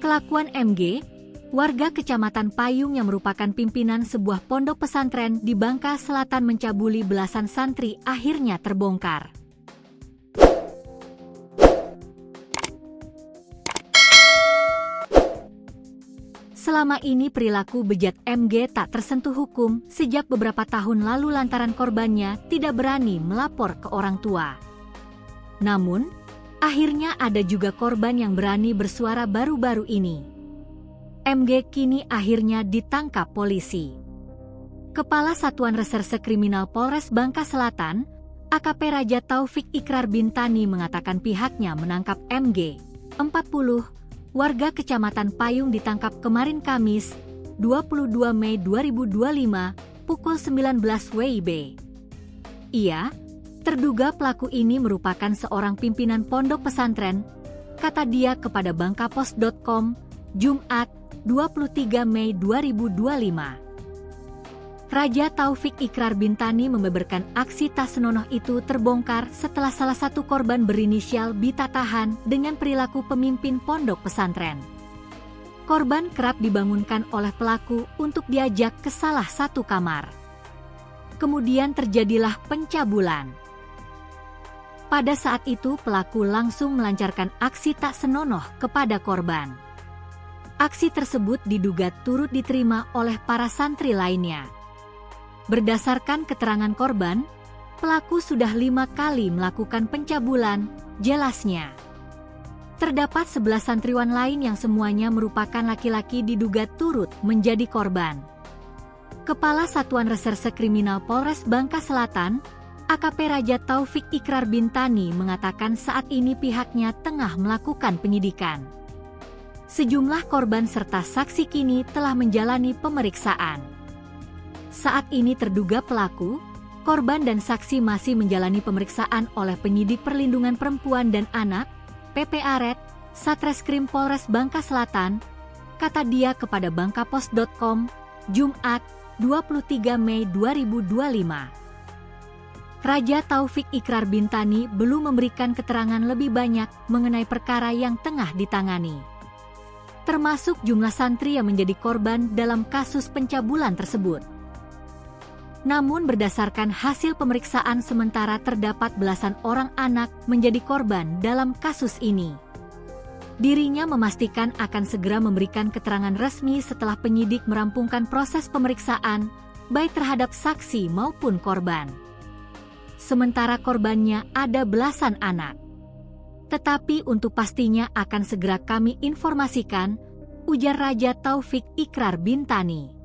Kelakuan MG, warga Kecamatan Payung yang merupakan pimpinan sebuah pondok pesantren di Bangka Selatan mencabuli belasan santri akhirnya terbongkar. Selama ini perilaku bejat MG tak tersentuh hukum sejak beberapa tahun lalu lantaran korbannya tidak berani melapor ke orang tua. Namun, akhirnya ada juga korban yang berani bersuara baru-baru ini. MG kini akhirnya ditangkap polisi. Kepala Satuan Reserse Kriminal Polres Bangka Selatan, AKP Raja Taufik Ikrar Bintani mengatakan pihaknya menangkap MG, 40, warga Kecamatan Payung ditangkap kemarin Kamis, 22 Mei 2025, pukul 19 WIB. Ia, terduga pelaku ini merupakan seorang pimpinan pondok pesantren, kata dia kepada bangkapos.com, Jumat, 23 Mei 2025. Raja Taufik Ikrar Bintani membeberkan aksi tak senonoh itu terbongkar setelah salah satu korban berinisial B tak tahan dengan perilaku pemimpin pondok pesantren. Korban kerap dibangunkan oleh pelaku untuk diajak ke salah satu kamar. Kemudian terjadilah pencabulan. Pada saat itu pelaku langsung melancarkan aksi tak senonoh kepada korban. Aksi tersebut diduga turut diterima oleh para santri lainnya. Berdasarkan keterangan korban, pelaku sudah 5 kali melakukan pencabulan, jelasnya. Terdapat 11 santriwan lain yang semuanya merupakan laki-laki diduga turut menjadi korban. Kepala Satuan Reserse Kriminal Polres Bangka Selatan, AKP Raja Taufik Ikrar Bintani mengatakan saat ini pihaknya tengah melakukan penyidikan. Sejumlah korban serta saksi kini telah menjalani pemeriksaan. Saat ini terduga pelaku, korban dan saksi masih menjalani pemeriksaan oleh penyidik perlindungan perempuan dan anak, PPARET, Satreskrim Polres Bangka Selatan, kata dia kepada bangkapos.com, Jumat, 23 Mei 2025. Raja Taufik Ikrar Bintani belum memberikan keterangan lebih banyak mengenai perkara yang tengah ditangani, termasuk jumlah santri yang menjadi korban dalam kasus pencabulan tersebut. Namun berdasarkan hasil pemeriksaan sementara terdapat belasan orang anak menjadi korban dalam kasus ini. Dirinya memastikan akan segera memberikan keterangan resmi setelah penyidik merampungkan proses pemeriksaan, baik terhadap saksi maupun korban. Sementara korbannya ada belasan anak. Tetapi untuk pastinya akan segera kami informasikan, ujar Raja Taufik Ikrar Bintani.